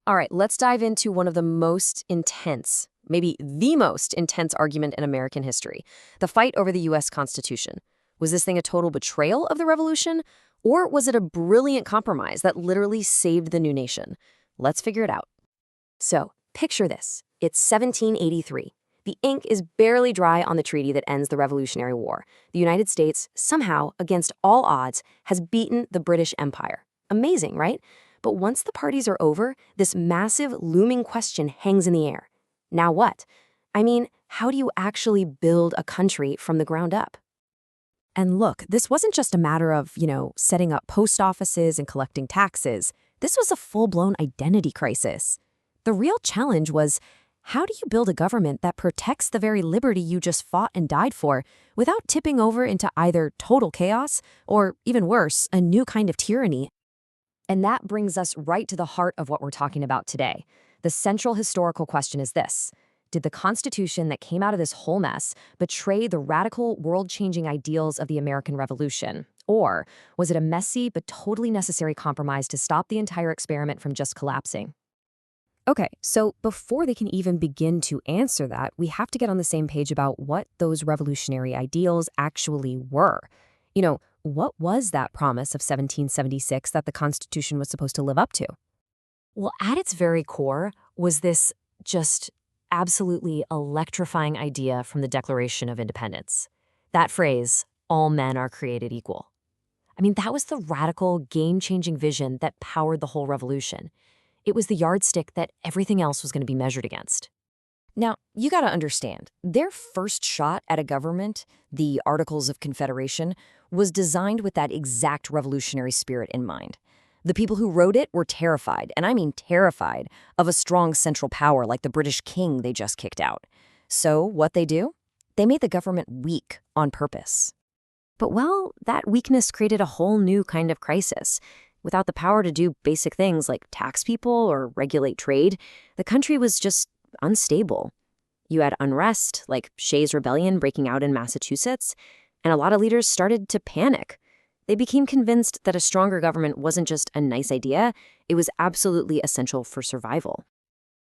All right, let's dive into one of the most intense, maybe the most intense argument in American history, the fight over the U.S. Constitution. Was this thing a total betrayal of the revolution, or was it a brilliant compromise that literally saved the new nation? Let's figure it out. So, picture this. It's 1783. The ink is barely dry on the treaty that ends the Revolutionary War. The United States, somehow, against all odds, has beaten the British Empire. Amazing, right? But once the parties are over, this massive, looming question hangs in the air. Now what? I mean, how do you actually build a country from the ground up? And look, this wasn't just a matter of, setting up post offices and collecting taxes. This was a full-blown identity crisis. The real challenge was, how do you build a government that protects the very liberty you just fought and died for without tipping over into either total chaos or, even worse, a new kind of tyranny? And that brings us right to the heart of what we're talking about today. The central historical question is this: did the Constitution that came out of this whole mess betray the radical, world-changing ideals of the American Revolution? Or was it a messy but totally necessary compromise to stop the entire experiment from just collapsing? Okay, so before they can even begin to answer that, we have to get on the same page about what those revolutionary ideals actually were. What was that promise of 1776 that the Constitution was supposed to live up to? Well, at its very core was this just absolutely electrifying idea from the Declaration of Independence. That phrase, all men are created equal. I mean, that was the radical, game-changing vision that powered the whole revolution. It was the yardstick that everything else was going to be measured against. Now, you got to understand, their first shot at a government, the Articles of Confederation, was designed with that exact revolutionary spirit in mind. The people who wrote it were terrified, and I mean terrified, of a strong central power like the British king they just kicked out. So what they do? They made the government weak on purpose. But, well, that weakness created a whole new kind of crisis. Without the power to do basic things like tax people or regulate trade, the country was just unstable. You had unrest, like Shays' Rebellion breaking out in Massachusetts, and a lot of leaders started to panic. They became convinced that a stronger government wasn't just a nice idea, it was absolutely essential for survival.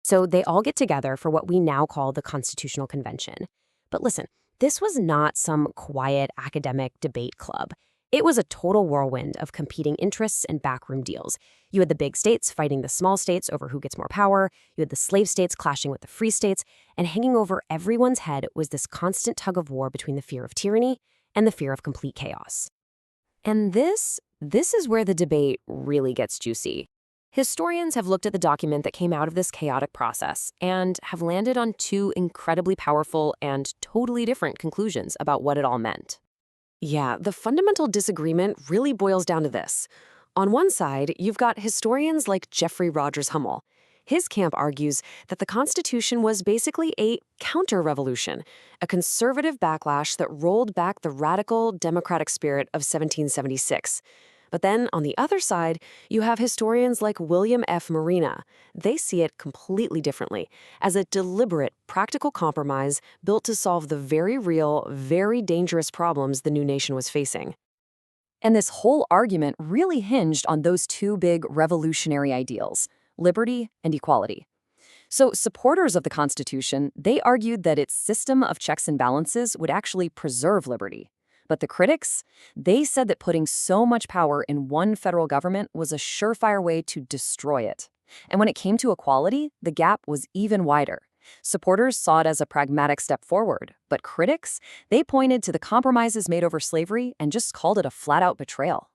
So they all get together for what we now call the Constitutional Convention. But listen, this was not some quiet academic debate club. It was a total whirlwind of competing interests and backroom deals. You had the big states fighting the small states over who gets more power. You had the slave states clashing with the free states. And hanging over everyone's head was this constant tug of war between the fear of tyranny and the fear of complete chaos. And this is where the debate really gets juicy. Historians have looked at the document that came out of this chaotic process and have landed on two incredibly powerful and totally different conclusions about what it all meant. Yeah, the fundamental disagreement really boils down to this. On one side, you've got historians like Jeffrey Rogers Hummel. His camp argues that the Constitution was basically a counter-revolution, a conservative backlash that rolled back the radical democratic spirit of 1776. But then, on the other side, you have historians like William F. Marina. They see it completely differently, as a deliberate, practical compromise built to solve the very real, very dangerous problems the new nation was facing. And this whole argument really hinged on those two big revolutionary ideals: liberty and equality. So supporters of the Constitution, they argued that its system of checks and balances would actually preserve liberty. But the critics, they said that putting so much power in one federal government was a surefire way to destroy it. And when it came to equality, the gap was even wider. Supporters saw it as a pragmatic step forward, but critics, they pointed to the compromises made over slavery and just called it a flat-out betrayal.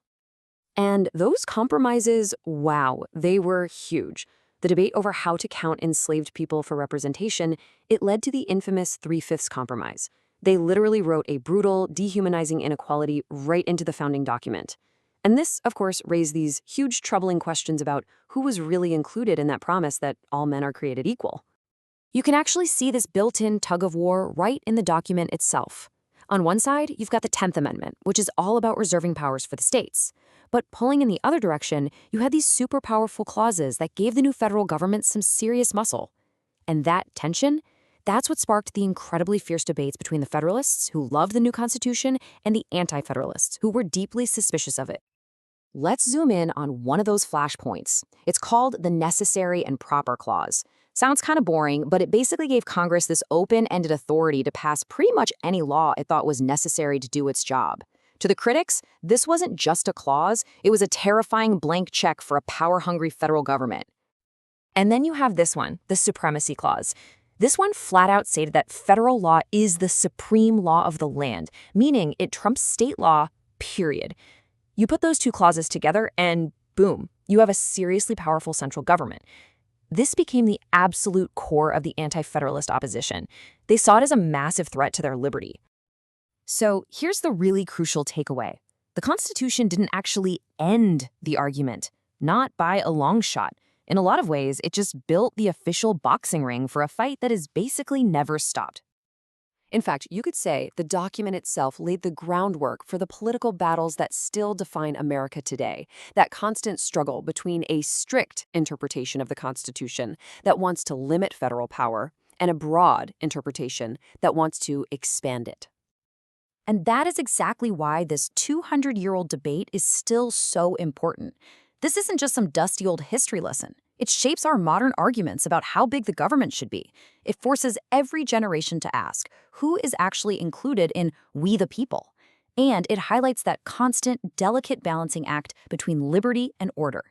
And those compromises, wow, they were huge. The debate over how to count enslaved people for representation, it led to the infamous Three-Fifths Compromise. They literally wrote a brutal, dehumanizing inequality right into the founding document. And this, of course, raised these huge, troubling questions about who was really included in that promise that all men are created equal. You can actually see this built-in tug-of-war right in the document itself. On one side, you've got the 10th Amendment, which is all about reserving powers for the states. But pulling in the other direction, you had these super powerful clauses that gave the new federal government some serious muscle. And that tension, that's what sparked the incredibly fierce debates between the Federalists, who loved the new Constitution, and the Anti-Federalists, who were deeply suspicious of it. Let's zoom in on one of those flashpoints. It's called the Necessary and Proper Clause. Sounds kind of boring, but it basically gave Congress this open-ended authority to pass pretty much any law it thought was necessary to do its job. To the critics, this wasn't just a clause, it was a terrifying blank check for a power-hungry federal government. And then you have this one, the Supremacy Clause. This one flat out stated that federal law is the supreme law of the land, meaning it trumps state law, period. You put those two clauses together and boom, you have a seriously powerful central government. This became the absolute core of the anti-federalist opposition. They saw it as a massive threat to their liberty. So here's the really crucial takeaway. The Constitution didn't actually end the argument, not by a long shot. In a lot of ways, it just built the official boxing ring for a fight that has basically never stopped. In fact, you could say the document itself laid the groundwork for the political battles that still define America today, that constant struggle between a strict interpretation of the Constitution that wants to limit federal power and a broad interpretation that wants to expand it. And that is exactly why this 200-year-old debate is still so important. This isn't just some dusty old history lesson. It shapes our modern arguments about how big the government should be. It forces every generation to ask, who is actually included in we the people? And it highlights that constant, delicate balancing act between liberty and order.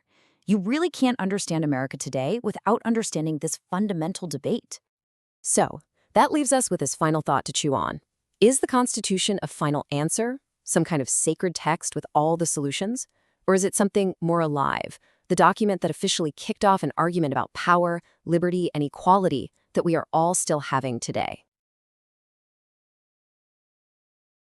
You really can't understand America today without understanding this fundamental debate. So, that leaves us with this final thought to chew on. Is the Constitution a final answer, some kind of sacred text with all the solutions? Or is it something more alive, the document that officially kicked off an argument about power, liberty, and equality that we are all still having today?